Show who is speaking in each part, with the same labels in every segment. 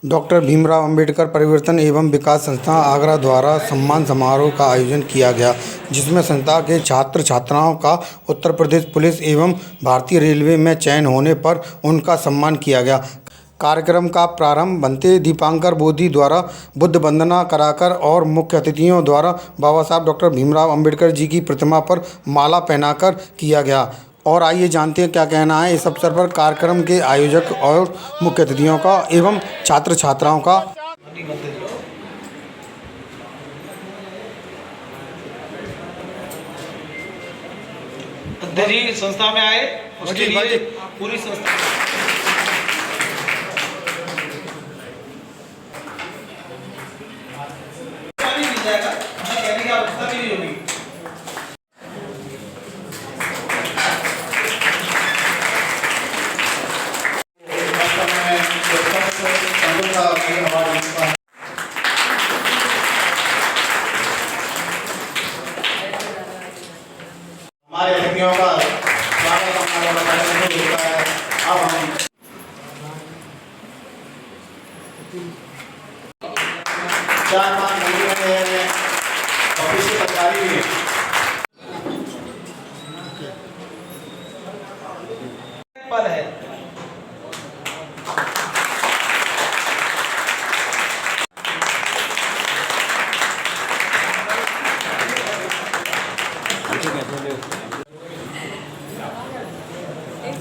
Speaker 1: Doctor Bhimrao Ambedkar परिवर्तन एवं विकास संस्थान आगरा द्वारा सम्मान समारोह का आयोजन किया गया, जिसमें संस्था के छात्र छात्राओं का उत्तर प्रदेश पुलिस एवं भारतीय रेलवे में चयन होने पर उनका सम्मान किया गया। कार्यक्रम का प्रारंभ बनते दीपांकर बोधी द्वारा बुद्ध वंदना कराकर और मुख्य अतिथियों द्वारा बाबा साहब डॉक्टर भीमराव अंबेडकर जी की प्रतिमा पर माला पहनाकर किया गया। और आइए जानते हैं क्या कहना है इस अवसर पर कार्यक्रम के आयोजक और मुख्य अतिथियों का एवं छात्र छात्राओं का।
Speaker 2: जी संस्था में आए उसके लिए पूरी संस्था मिल जाएगा, कहने की आवश्यकता भी नहीं होगी। हमारे अतिथियों का स्वागत हमारे कार्यक्रम में होता है। अब हम 4-5 घंटे में ऑफिस के अधिकारी भी पल है।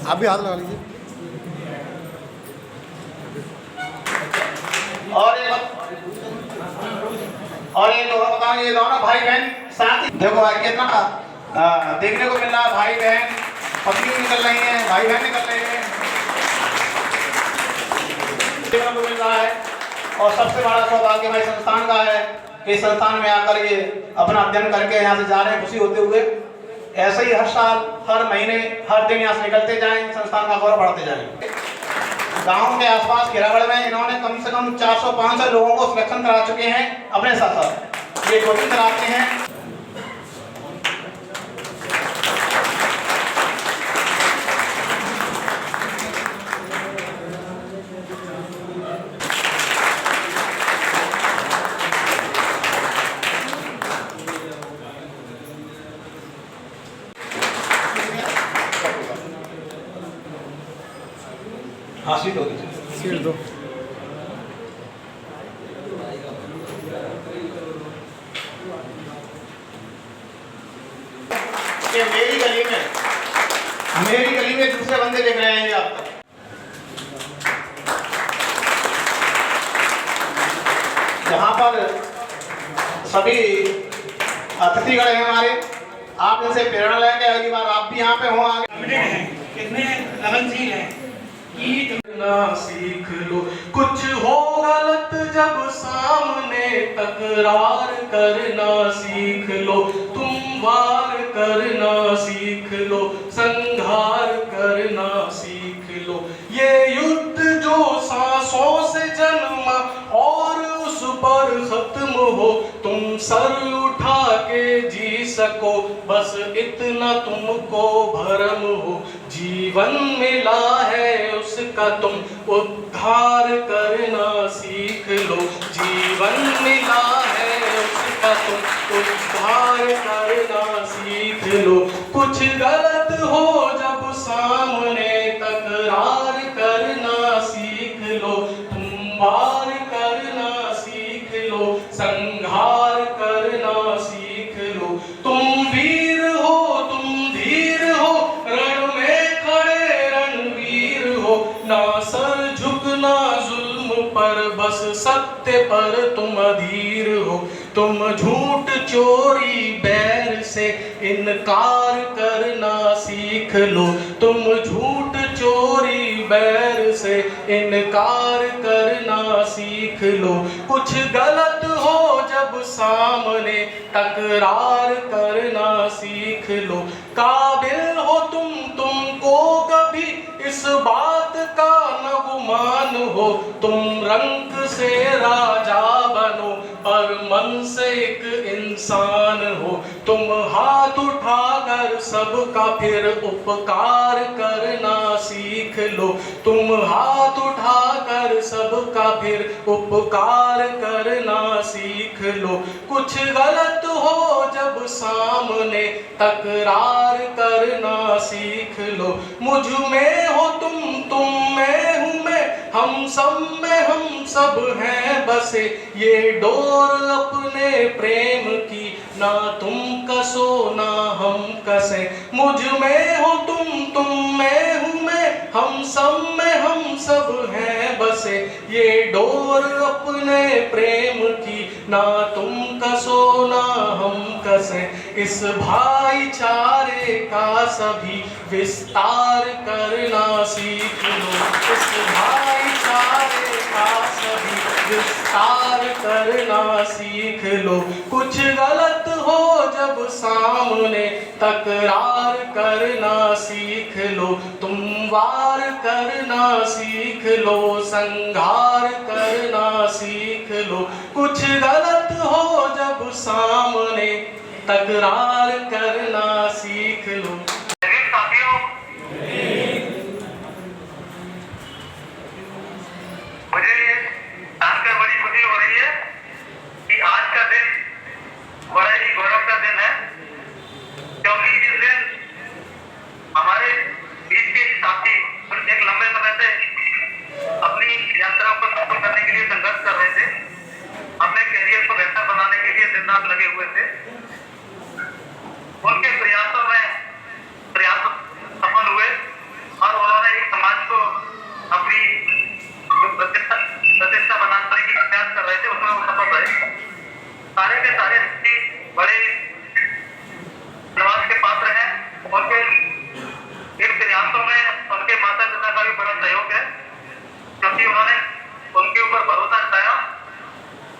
Speaker 1: आप भी हाथ लगा लीजिए।
Speaker 2: और एक और बताऊं, ये दोनों भाई बहन साथ ही देखो कितना देखने को मिल रहा है। भाई बहन पत्नी निकल रही हैं, भाई बहन निकल रहे हैं, देखने को मिल रहा है। और सबसे बड़ा सौभाग्य भाई संस्थान का है कि इस संस्थान में आकर ये अपना अध्ययन करके यहाँ से जा रहे हैं खुशी होते हुए। ऐसे ही हर साल, हर महीने, हर दिन यहाँ से निकलते जाएं, संस्थान का गौरव बढ़ाते जाएं। गांव के आसपास खिरागढ़ में इन्होंने कम से कम 400-500 लोगों को सिलेक्शन करा चुके हैं अपने साथ साथ। ये कोचिंग कराते हैं। हाँ सीट हो गई,
Speaker 1: सीट दो।
Speaker 2: कि मेरी गली में दूसरे बंदे देख रहे हैं आप। यहाँ पर सभी अतिथिगण हैं हमारे, आप इनसे प्रेरणा लेंगे। अगली बार आप भी यहाँ पे हो आगे।
Speaker 3: कितने लगनशील हैं कि
Speaker 2: ना सीख लो कुछ हो गलत जब सामने तकरार करना सीख लो, तुम वार करना सीख लो, संघार करना सीख लो। ये युद्ध जो सांसों से जन्मा और उस पर खत्म हो, तुम सर उठा के जी सको, बस इतना तुमको भरम हो। जीवन मिला है उसका तुम उद्धार करना सीख लो, जीवन मिला है उसका तुम उद्धार करना सीख लो। कुछ गलत हो जब सामने तकरार करना सीख लो, तुम वार करना सीख लो, संघार करना सीख लो। तुम वीर हो, तुम धीर हो, रण में खड़े रणवीर हो, ना सर झुकना जुल्म पर, बस सत्य पर तुम अधीर हो। तुम झूठ चोरी बैर से इनकार करना सीख लो, तुम झूठ चोरी बैर से इनकार करना सीख लो। कुछ गलत हो जब सामने तकरार करना सीख लो। काबिल हो तुमको कभी इस बात का न गुमान हो, तुम रंग से राजा बन बनो और मन से एक इंसान हो। तुम हाथ उठाकर सबका फिर उपकार करना सीख लो। तुम हाथ उठाकर सबका फिर उपकार करना सीख लो। कुछ गलत हो जब सामने तकरार करना सीख लो। मुझ में हो तुम में हूँ मैं, हम सब में हम सब हैं बसे। ये डोर अपने प्रेम की ना तुम कसो ना हम कसे। मुझ में हो तुम में हूँ मैं, हम सब में हम सब हैं बसे। ये डोर अपने प्रेम की ना तुम कसो ना हम कसे। इस भाईचारे का सभी विस्तार करना सीख लो। इस भाईचारे का सभी विस्तार करना सीख लो। कुछ गलत हो जब सामने तकरार करना सीख लो। तुम वार करना सीख लो, संघार करना सीख लो। कुछ गलत हो जब सामने तकरार करना सीख लो।
Speaker 4: मुझे जानकर बड़ी खुशी हो रही है कि आज का दिन बड़ा ही गौरव का दिन है, क्योंकि इस दिन हमारे बीच के साथी एक लंबे समय से अपनी यात्रा को सफल करने के लिए संघर्ष कर रहे थे, अपने करियर को बेहतर बनाने के लिए दिन रात लगे हुए थे। उनके प्रयास सफल हुए और उन्होंने एक समाज को अपनी प्रतिष्ठा बनाने की प्रयास कर रहे थे, उसमें वो सफल रहे। सारे के सारे व्यक्ति बड़े धन्यवाद के पात्र हैं। उनके इन प्रयासों में उनके माता पिता का भी बड़ा सहयोग है, क्योंकि उन्होंने उनके ऊपर भरोसा जताया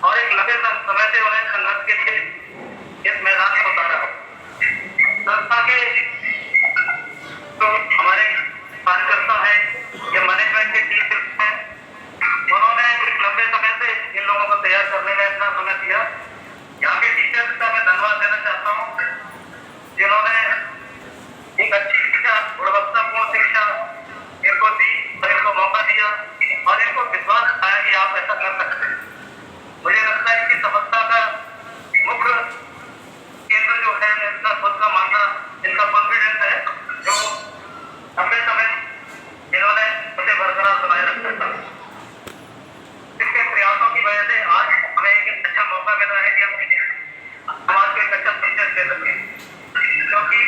Speaker 4: और एक लंबे समय से उन्हें संघर्ष के लिए इस मैदान में उतारा। संस्था के जो हमारे कार्यकर्ता है या मैनेजमेंट के टीम है, उन्होंने एक लंबे समय से इन लोगों को तैयार करने में इतना समय दिया। यहाँ के टीचर्स का मैं धन्यवाद देना चाहता हूँ, जिन्होंने एक अच्छी शिक्षा, गुणवत्तापूर्ण शिक्षा इनको दी और इनको मौका दिया और इनको विश्वास आया कि आप ऐसा कर सकते हैं। मुझे लगता है कि सफलता का मुख्य केंद्र जो है इनका खुद का मानना, इनका कॉन्फिडेंस है, जो लंबे समय इन्होंने उसे बरकरार बनाए रखा था। इसके प्रयासों की वजह से आज हमें एक अच्छा मौका मिल रहा है कि हम समाज को एक अच्छा संदेश दे सकें, क्योंकि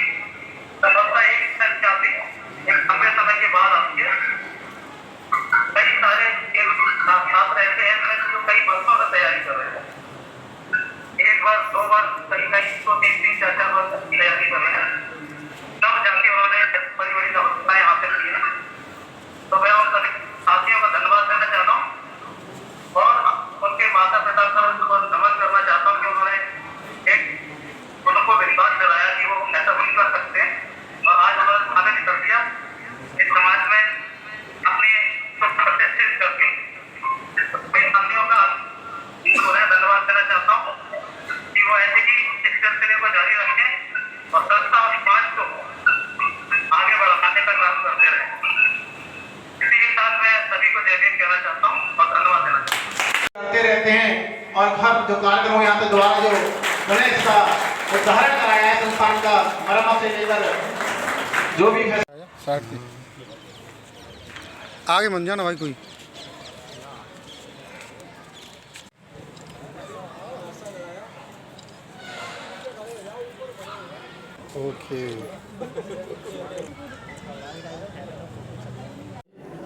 Speaker 4: सफलता एक चाहती एक लंबे समय के बाद आती है। कई सारे छात्र ऐसे हैं जो कई वर्षों से तैयारी कर रहे हैं, एक बार दो बार कई तो तीन चार वर्ष की तैयारी कर रहे हैं, तब जाके उन्होंने बड़ी बड़ी सफलताएं हासिल की है। तो मैं उन सभी साथियों का धन्यवाद देना चाहता हूँ और उनके माता पिता का नमन करना चाहता हूँ कि उन्होंने उनको विश्वास दिलाया कि वो ऐसा नहीं कर सकते और आज उन्होंने आगे निकल दिया इस समाज में अपने प्रतिष्ठित करके। मेरे साथियों का उन्हें धन्यवाद देना चाहता हूँ कि वो ऐसे ही इस सिलसिले को जारी रखें और संस्था और समाज को आगे बढ़ाने का काम करते रहे। इसी के साथ मैं सभी को जय भीम कहना चाहता हूँ और धन्यवाद देना चाहता हूँ।
Speaker 5: करते रहते हैं और हर जो कार्यक्रम यहाँ पे द्वारा जो गणेश का उदाहरण कराया है संस्थान का मरम्मत से लेकर जो भी है
Speaker 1: आगे बन जाना भाई कोई। ओके।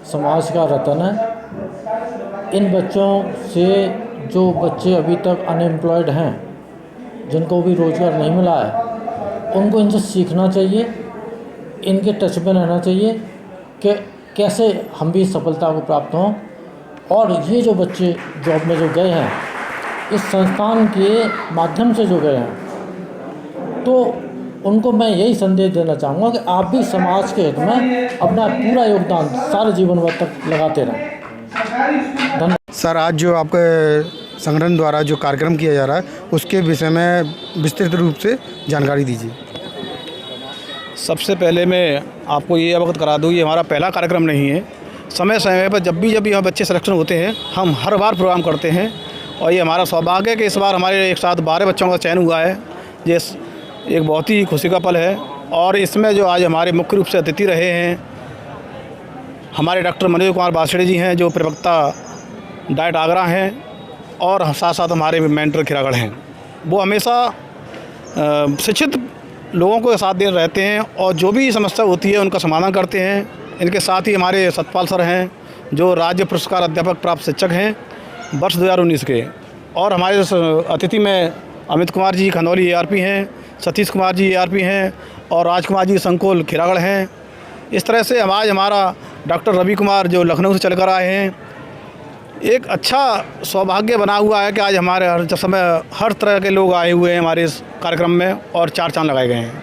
Speaker 6: समाज का रतन है। इन बच्चों से जो बच्चे अभी तक अनएम्प्लॉयड हैं, जिनको भी रोज़गार नहीं मिला है, उनको इनसे सीखना चाहिए, इनके टच में रहना चाहिए कि कैसे हम भी सफलता को प्राप्त हों। और ये जो बच्चे जॉब में जो गए हैं, इस संस्थान के माध्यम से जो गए हैं, तो उनको मैं यही संदेश देना चाहूँगा कि आप भी समाज के हित में अपना पूरा योगदान सारे जीवन भर तक लगाते रहें। धन्यवाद।
Speaker 1: सर, आज जो आपके संगठन द्वारा जो कार्यक्रम किया जा रहा है उसके विषय में विस्तृत रूप से जानकारी दीजिए।
Speaker 7: सबसे पहले मैं आपको ये अवगत करा दूँ, ये हमारा पहला कार्यक्रम नहीं है। समय समय पर जब भी यहाँ बच्चे सिलेक्शन होते हैं हम हर बार प्रोग्राम करते हैं और ये हमारा सौभाग्य है कि इस बार हमारे एक साथ 12 बच्चों का चयन हुआ है। ये एक बहुत ही खुशी का पल है। और इसमें जो आज हमारे मुख्य रूप से अतिथि रहे हैं हमारे डॉक्टर मनोज कुमार बासड़े जी हैं, जो प्रवक्ता डाइट आगरा हैं, और साथ साथ हमारे मेंटर खिरागढ़ हैं। वो हमेशा शिक्षित लोगों को साथ दे रहते हैं और जो भी समस्या होती है उनका समाधान करते हैं। इनके साथ ही हमारे सतपाल सर हैं, जो राज्य पुरस्कार अध्यापक प्राप्त शिक्षक हैं वर्ष 2019 के। और हमारे अतिथि में अमित कुमार जी खंदौली ARP हैं, सतीश कुमार जी ARP हैं और राजकुमार जी संकोल खिरागढ़ हैं। इस तरह से आज हमारा डॉक्टर रवि कुमार जो लखनऊ से चल कर आए हैं, एक अच्छा सौभाग्य बना हुआ है कि आज हमारे हर तरह के लोग आए हुए हैं हमारे इस कार्यक्रम में और 4 चांद लगाए गए हैं।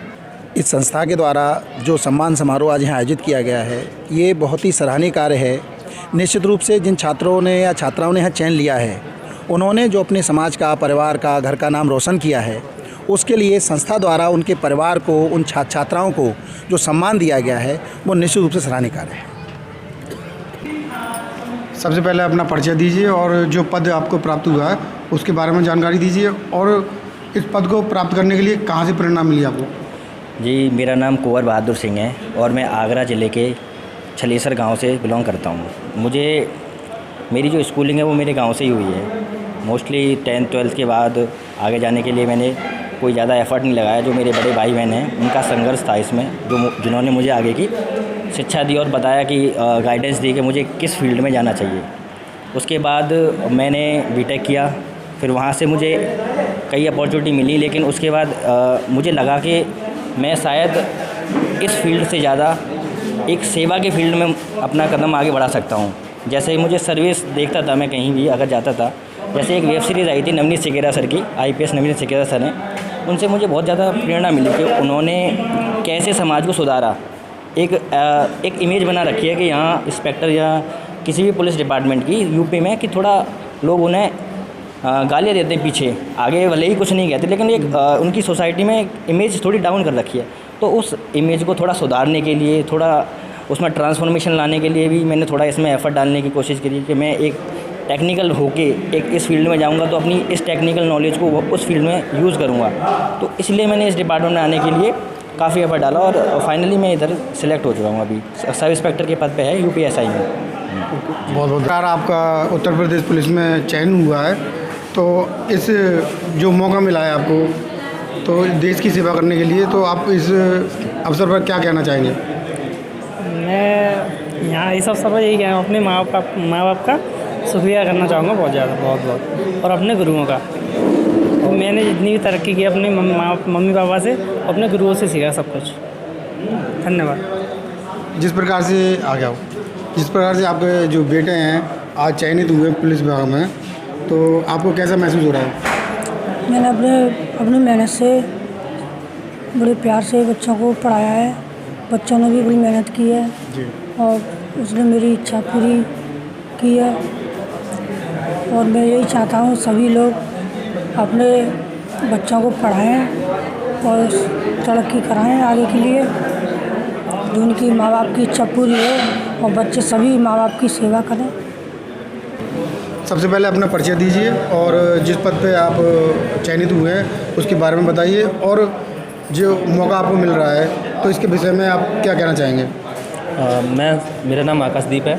Speaker 8: इस संस्था के द्वारा जो सम्मान समारोह आज यहाँ आयोजित किया गया है ये बहुत ही सराहनीय कार्य है। निश्चित रूप से जिन छात्रों ने या छात्राओं ने यहाँ चयन लिया है उन्होंने जो अपने समाज का, परिवार का, घर का नाम रोशन किया है, उसके लिए संस्था द्वारा उनके परिवार को, उन छात्राओं को जो सम्मान दिया गया है वो निश्चित रूप से सराहनीय कार्य है।
Speaker 1: सबसे पहले अपना परिचय दीजिए और जो पद आपको प्राप्त हुआ है उसके बारे में जानकारी दीजिए, और इस पद को प्राप्त करने के लिए कहाँ से प्रेरणा मिली आपको?
Speaker 9: जी, मेरा नाम कुंवर बहादुर सिंह है और मैं आगरा ज़िले के छलेसर गांव से बिलोंग करता हूं। मेरी जो स्कूलिंग है वो मेरे गांव से ही हुई है। मोस्टली 10th 12th के बाद आगे जाने के लिए मैंने कोई ज़्यादा एफ़र्ट नहीं लगाया। जो मेरे बड़े भाई बहन हैं उनका संघर्ष था इसमें, जिन्होंने मुझे आगे की शिक्षा दी और बताया कि गाइडेंस दी कि मुझे किस फील्ड में जाना चाहिए। उसके बाद मैंने बीटेक किया, फिर वहाँ से मुझे कई अपॉर्चुनिटी मिली, लेकिन उसके बाद मुझे लगा कि मैं शायद इस फील्ड से ज़्यादा एक सेवा के फील्ड में अपना कदम आगे बढ़ा सकता हूँ। जैसे मुझे सर्विस देखता था, मैं कहीं भी अगर जाता था, जैसे एक वेब सीरीज़ आई थी नवनीत सिकेरा सर की, IPS नवनीत सिकेरा सर हैं, उनसे मुझे बहुत ज़्यादा प्रेरणा मिली कि उन्होंने कैसे समाज को सुधारा। एक इमेज बना रखी है कि यहाँ इंस्पेक्टर या किसी भी पुलिस डिपार्टमेंट की यूपी में कि थोड़ा लोग उन्हें गालियाँ देते हैं पीछे, आगे भले ही कुछ नहीं कहते, लेकिन एक उनकी सोसाइटी में एक इमेज थोड़ी डाउन कर रखी है। तो उस इमेज को थोड़ा सुधारने के लिए, थोड़ा उसमें ट्रांसफॉर्मेशन लाने के लिए भी मैंने थोड़ा इसमें एफ़र्ट डालने की कोशिश करी कि मैं एक टेक्निकल होके एक इस फील्ड में जाऊंगा तो अपनी इस टेक्निकल नॉलेज को उस फील्ड में यूज़ करूंगा। तो इसलिए मैंने इस डिपार्टमेंट में आने के लिए काफ़ी एफ़र्ट डाला और फाइनली मैं इधर सिलेक्ट हो चुका हूँ। अभी सब इंस्पेक्टर के पद पे है UPSI में।
Speaker 1: बहुत बहुत यार, आपका उत्तर प्रदेश पुलिस में चयन हुआ है, तो इस जो मौका मिला है आपको तो देश की सेवा करने के लिए, तो आप इस अवसर पर क्या कहना चाहेंगे?
Speaker 10: मैं यहाँ इस अवसर पर यही कहना, अपने माँ बाप का शुक्रिया करना चाहूँगा बहुत ज़्यादा, बहुत और अपने गुरुओं का। तो मैंने जितनी भी तरक्की की अपने मम्मी पापा से, अपने गुरुओं से सीखा सब कुछ। धन्यवाद।
Speaker 1: जिस प्रकार से आपके जो बेटे हैं आज चयनित हुए पुलिस विभाग में, तो आपको कैसा महसूस हो रहा है?
Speaker 11: मैंने अपनी मेहनत से, बड़े प्यार से बच्चों को पढ़ाया है, बच्चों ने भी बड़ी मेहनत की है
Speaker 1: जी।
Speaker 11: और उसने मेरी इच्छा पूरी की है। और मैं यही चाहता हूँ सभी लोग अपने बच्चों को पढ़ाएं और तरक्की कराएं आगे के लिए, जो उनकी माँ बाप की इच्छा पूरी हो और बच्चे सभी माँ बाप की सेवा करें।
Speaker 1: सबसे पहले अपना परिचय दीजिए और जिस पद पे आप चयनित हुए हैं उसके बारे में बताइए, और जो मौका आपको मिल रहा है तो इसके विषय में आप क्या कहना चाहेंगे?
Speaker 12: मेरा नाम आकाशदीप है।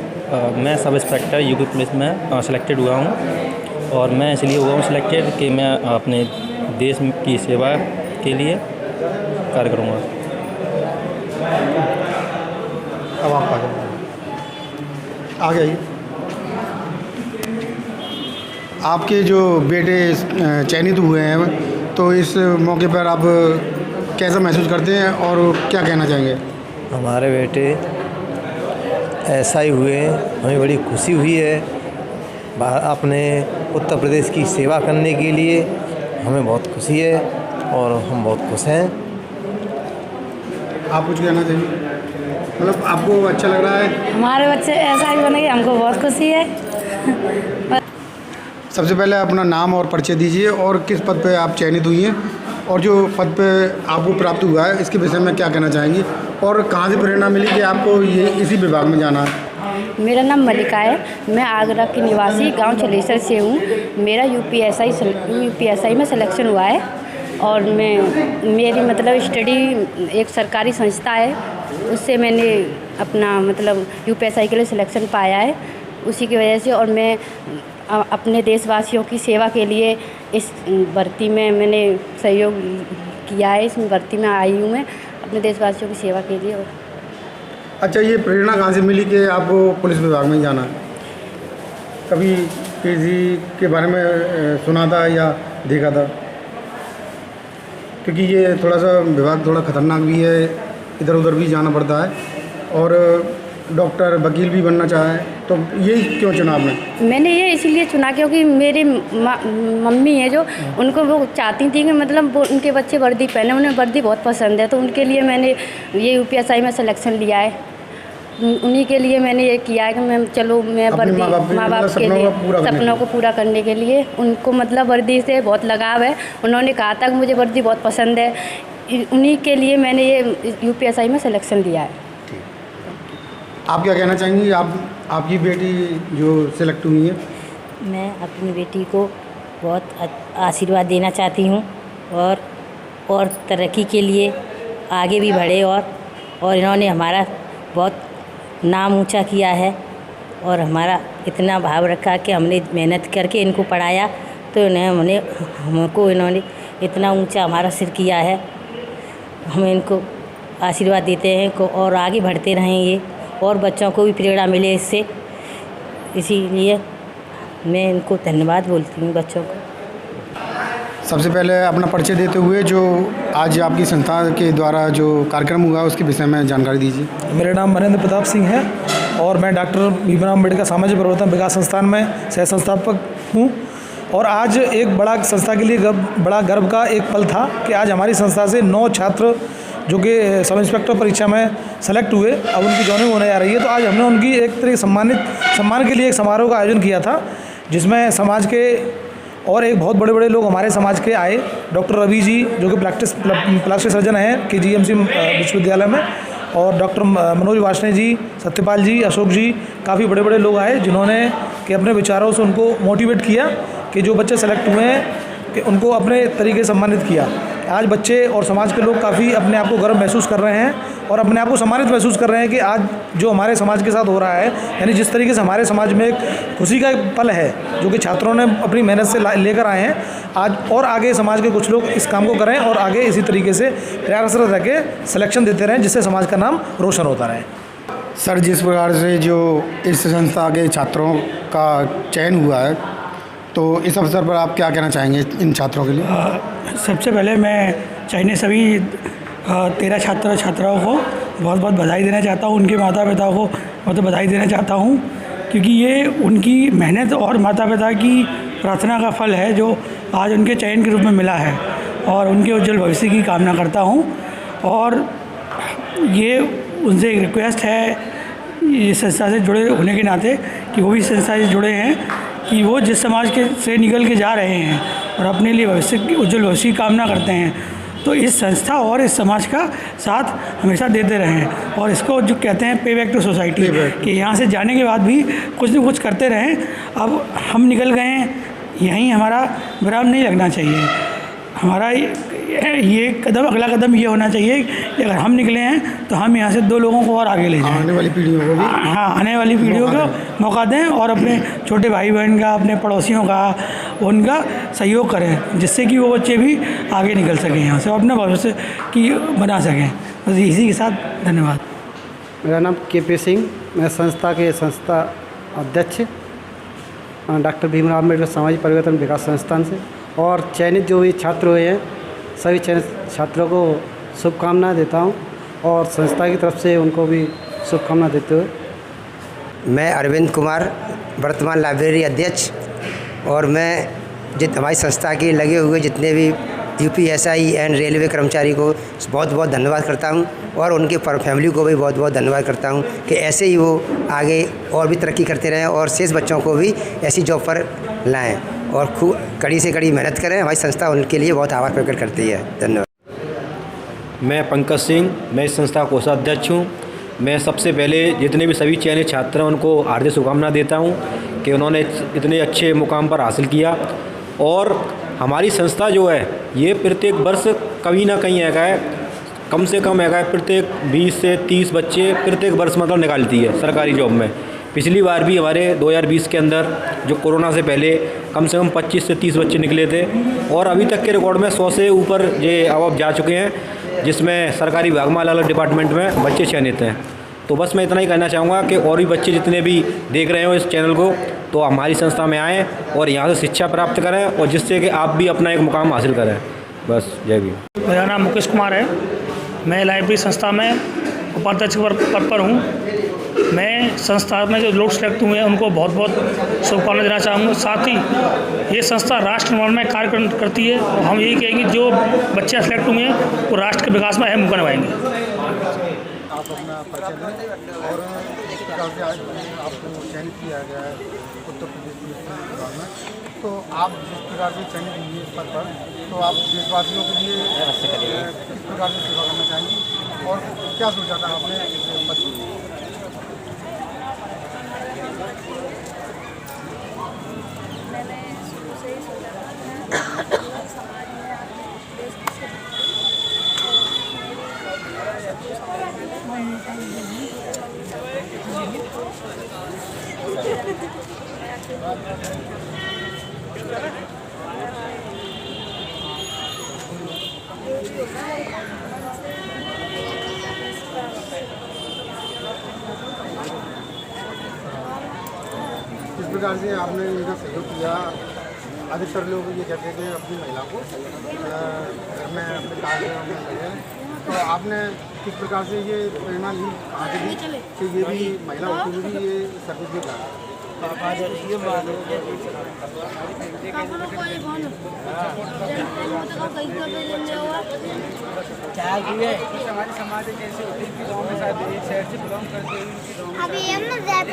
Speaker 12: मैं सब इंस्पेक्टर यूपी पुलिस में सिलेक्टेड हुआ हूँ और मैं इसलिए हुआ हूँ सिलेक्टेड कि मैं अपने देश की सेवा के लिए कार्य करूँगा।
Speaker 1: अब आप आ जाइए। आपके जो बेटे चयनित हुए हैं तो इस मौके पर आप कैसा महसूस करते हैं और क्या कहना चाहेंगे?
Speaker 13: हमारे बेटे SI हुए, हमें बड़ी खुशी हुई है। अपने उत्तर प्रदेश की सेवा करने के लिए हमें बहुत खुशी है और हम बहुत खुश हैं।
Speaker 1: आप कुछ कहना चाहिए? मतलब आपको अच्छा लग रहा है?
Speaker 11: हमारे बच्चे SI बनेंगे, हमको बहुत खुशी है।
Speaker 1: सबसे पहले अपना नाम और परिचय दीजिए और किस पद पे आप चयनित हुई हैं और जो पद पे आपको प्राप्त हुआ है इसके विषय में क्या कहना चाहेंगी और कहाँ से प्रेरणा मिली कि आपको ये इसी विभाग में जाना है?
Speaker 14: मेरा नाम मलिका है। मैं आगरा की निवासी गांव छलेसर से हूँ। मेरा यूपीएसआई में सिलेक्शन हुआ है और मेरी मतलब स्टडी एक सरकारी संस्था है, उससे मैंने अपना मतलब यूपीएसआई के लिए सिलेक्शन पाया है उसी की वजह से। और मैं अपने देशवासियों की सेवा के लिए इस भर्ती में मैंने सहयोग किया है, इस भर्ती में आई हूँ मैं अपने देशवासियों की सेवा के लिए।
Speaker 1: अच्छा, ये प्रेरणा कहाँ से मिली कि आपको पुलिस विभाग में जाना है? कभी किसी के बारे में सुना था या देखा था? क्योंकि ये थोड़ा सा विभाग थोड़ा ख़तरनाक भी है, इधर उधर भी जाना पड़ता है और डॉक्टर वकील भी बनना चाहे, तो यही क्यों चुना आपने? मैंने ये इसीलिए चुना क्योंकि मेरी मम्मी है जो उनको वो चाहती थी कि मतलब वो उनके बच्चे वर्दी पहने, उन्हें वर्दी बहुत पसंद है, तो उनके लिए मैंने ये यूपीएसआई में सिलेक्शन लिया है। उन्हीं के लिए मैंने ये किया है कि मैं चलो मैं वर्दी माँ बाप के लिए सपनों को पूरा करने के लिए, उनको मतलब वर्दी से बहुत लगाव है। उन्होंने कहा था कि मुझे वर्दी बहुत पसंद है, उन्हीं के लिए मैंने ये यूपीएसआई में सिलेक्शन लिया है। आप क्या कहना चाहेंगी? आपकी बेटी जो सिलेक्ट हुई है?
Speaker 15: मैं अपनी बेटी को बहुत आशीर्वाद देना चाहती हूँ और तरक्की के लिए आगे भी बढ़े और इन्होंने हमारा बहुत नाम ऊंचा किया है और हमारा इतना भाव रखा कि हमने मेहनत करके इनको पढ़ाया तो हमको इन्होंने इतना ऊंचा हमारा सिर किया है। हम इनको आशीर्वाद देते हैं को और आगे बढ़ते रहें ये और बच्चों को भी प्रेरणा मिले इससे, इसीलिए मैं इनको धन्यवाद बोलती हूँ बच्चों को।
Speaker 1: सबसे पहले अपना परिचय देते हुए जो आज आपकी संस्था के द्वारा जो कार्यक्रम हुआ उसके विषय में जानकारी दीजिए।
Speaker 16: मेरा नाम महेंद्र प्रताप सिंह है और मैं डॉक्टर भीमराव अम्बेडकर सामाजिक परिवर्तन विकास संस्थान में सह संस्थापक हूँ। और आज एक बड़ा संस्था के लिए बड़ा गर्व का एक पल था कि आज हमारी संस्था से 9 छात्र जो कि सब इंस्पेक्टर परीक्षा में सेलेक्ट हुए, अब उनकी जॉइनिंग होने जा रही है। तो आज हमने उनकी एक तरह सम्मान के लिए एक समारोह का आयोजन किया था जिसमें समाज के और एक बहुत बड़े लोग हमारे समाज के आए। डॉक्टर रवि जी जो कि प्लास्टिक सर्जन हैं KGMC विश्वविद्यालय में, और डॉक्टर मनोज वार्ष्णेय जी, सत्यपाल जी, अशोक जी, काफ़ी बड़े लोग आए जिन्होंने कि अपने विचारों से उनको मोटिवेट किया कि जो बच्चे सेलेक्ट हुए हैं कि उनको अपने तरीके से सम्मानित किया। आज बच्चे और समाज के लोग काफ़ी अपने आप को गर्व महसूस कर रहे हैं और अपने आप को सम्मानित महसूस कर रहे हैं कि आज जो हमारे समाज के साथ हो रहा है, यानी जिस तरीके से हमारे समाज में एक खुशी का एक पल है जो कि छात्रों ने अपनी मेहनत से लेकर आए हैं, आज और आगे समाज के कुछ लोग इस काम को करें और आगे इसी तरीके से प्रयासरत रह के सिलेक्शन देते रहें जिससे समाज का नाम रोशन होता रहे।
Speaker 1: सर, जिस प्रकार से जो इस संस्था के छात्रों का चयन हुआ है तो इस अवसर पर आप क्या कहना चाहेंगे इन छात्रों के लिए?
Speaker 3: सबसे पहले मैं चयनित सभी 13 छात्र छात्राओं को बहुत बधाई देना चाहता हूँ। उनके माता पिता को बहुत बधाई देना चाहता हूँ क्योंकि ये उनकी मेहनत और माता पिता की प्रार्थना का फल है जो आज उनके चयन के रूप में मिला है, और उनके उज्जवल भविष्य की कामना करता हूँ। और ये उनसे एक रिक्वेस्ट है ये संस्था से जुड़े होने के नाते कि वो भी संस्था से जुड़े हैं कि वो जिस समाज के से निकल के जा रहे हैं और अपने लिए उज्जवल भविष्य की कामना करते हैं, तो इस संस्था और इस समाज का साथ हमेशा देते रहें और इसको जो कहते हैं पे बैक टू सोसाइटी, कि यहाँ से जाने के बाद भी कुछ न कुछ करते रहें। अब हम निकल गए हैं, यहीं हमारा विराम नहीं लगना चाहिए। हमारा ये कदम, अगला कदम ये होना चाहिए कि अगर हम निकले हैं तो हम यहाँ से 2 लोगों को और आगे ले जाएं,
Speaker 1: आने वाली पीढ़ियों को भी,
Speaker 3: आने वाली पीढ़ियों को मौका दें और अपने छोटे भाई बहन का, अपने पड़ोसियों का, उनका सहयोग करें जिससे कि वो बच्चे भी आगे निकल सकें यहाँ से और अपने भविष्य की बना सकें। बस इसी के साथ धन्यवाद।
Speaker 17: मेरा नाम KP सिंह, मैं संस्था के अध्यक्ष डॉक्टर भीमराव अम्बेडकर सामाजिक परिवर्तन विकास संस्थान से, और चयनित जो भी छात्र हुए हैं सभी चयनित छात्रों को शुभकामनाएं देता हूं और संस्था की तरफ से उनको भी शुभकामना देते हुए
Speaker 18: मैं अरविंद कुमार, वर्तमान लाइब्रेरी अध्यक्ष, और मैं हमारी संस्था के लगे हुए जितने भी UPSI एंड रेलवे कर्मचारी को बहुत धन्यवाद करता हूं और उनके फैमिली को भी बहुत धन्यवाद करता हूं कि ऐसे ही वो आगे और भी तरक्की करते रहें और शेष बच्चों को भी ऐसी जॉब पर लाएं और खूब कड़ी से कड़ी मेहनत करें। हमारी संस्था उनके लिए बहुत आभार प्रकट करती है। धन्यवाद।
Speaker 19: मैं पंकज सिंह, मैं इस संस्था का कोषाध्यक्ष हूँ। मैं सबसे पहले जितने भी सभी चयनित छात्र हैं उनको हार्दिक शुभकामनाएं देता हूँ कि उन्होंने इतने अच्छे मुकाम पर हासिल किया। और हमारी संस्था जो है ये प्रत्येक वर्ष कहीं ना कहीं है कम से कम है प्रत्येक 20 से 30 बच्चे प्रत्येक वर्ष मतलब निकालती है सरकारी जॉब में। पिछली बार भी हमारे 2020 के अंदर जो कोरोना से पहले कम से कम 25 से 30 बच्चे निकले थे और अभी तक के रिकॉर्ड में 100 से ऊपर ये अब जा चुके हैं, जिसमें सरकारी विभाग में अलग अलग डिपार्टमेंट में बच्चे चयनित हैं। तो बस मैं इतना ही कहना चाहूँगा कि और भी बच्चे जितने भी देख रहे हो इस चैनल को तो हमारी संस्था में आएँ और यहाँ से शिक्षा प्राप्त करें और जिससे कि आप भी अपना एक मुकाम हासिल करें। बस जय भीम।
Speaker 3: मेरा नाम मुकेश कुमार है। मैं लाइब्रेरी संस्था में उपाध्यक्ष पद पर हूँ। मैं संस्था में जो लोग सेलेक्ट हुए हैं उनको बहुत बहुत शुभकामनाएं देना चाहूँगा। साथ ही ये संस्था राष्ट्र निर्माण में कार्य करती है और हम यही कहेंगे जो बच्चे सेलेक्ट हुए हैं वो राष्ट्र के विकास में अहम भूमिका निभाएंगे।
Speaker 1: आप अपना परिचय दें और इस प्रकार से आज आपको चयनित किया गया है उत्तर प्रदेश पुलिस में, तो आप जिस प्रकार से चयनित हुए इस पद पर, तो आप देशवासियों के लिए किस प्रकार से सेवा करना चाहेंगे और क्या सोचा था आपने इस पद के लिए?
Speaker 20: मैंने शुरू से ही सोचा था कि समाज में देश की सेवा
Speaker 1: किस प्रकार से आपने इनका सहयोग किया? अधिकतर लोग ये कहते हैं कि अपनी महिला को घर में अपने कार्य में लगे, तो आपने किस प्रकार से ये प्रेरणा ली आगे भी कि ये भी महिला होती हुई भी ये सर्विस दे रहा है?
Speaker 20: हमारी समाज एक ऐसी होती है कि गाँव में शायद एक शहर से बिलोंग करते हुए उनकी गाँव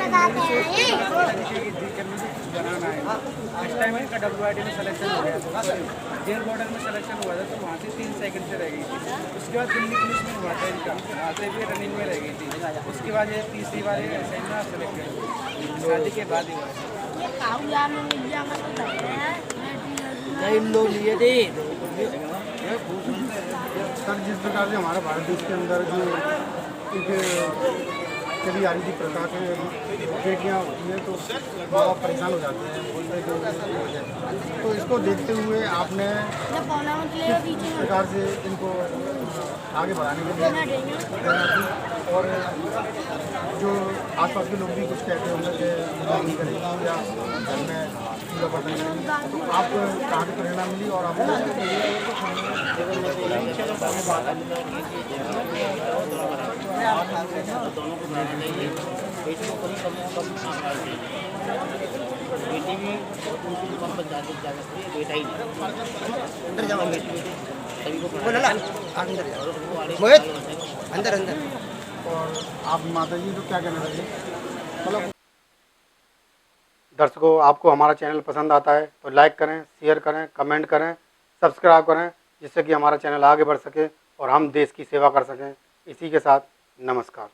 Speaker 20: बनाना है। आज टाइम का WID में सिलेक्शन हो गया था, जेल बॉर्डर में सिलेक्शन हुआ था, तो वहाँ से 3 सेकंड से रह गई थी। उसके बाद दिल्ली पुलिस में हुआ था इनका, वहाँ से भी रनिंग में रह गई थी। उसके बाद ये तीसरी बार सेलेक्ट शादी के बाद ही हुआ।
Speaker 1: सर, जिस प्रकार से हमारा भारत देश के अंदर जो एक चली आ रही थी प्रथा के बेटियाँ होती हैं तो बहुत परेशान हो जाते हैं बोलते हैं, तो इसको देखते हुए आपने किस प्रकार से इनको आगे बढ़ाने के लिए प्रेरणा दी? और जो आसपास के लोग भी कुछ कहते होंगे कि नहीं करेंगे या घर में पूजा पाठ नहीं करेंगे, तो आप कहाँ से प्रेरणा मिली और आपने
Speaker 5: बेटी भी उनकी दुकान पर जाके बेटा ही नहीं अंदर जाओ सभी को अंदर अंदर।
Speaker 1: और आप माता जी तो क्या कहना चाहिए? मतलब दर्शकों, आपको हमारा चैनल पसंद आता है तो लाइक करें, शेयर करें, कमेंट करें, सब्सक्राइब करें, जिससे कि हमारा चैनल आगे बढ़ सके और हम देश की सेवा कर सकें। इसी के साथ नमस्कार।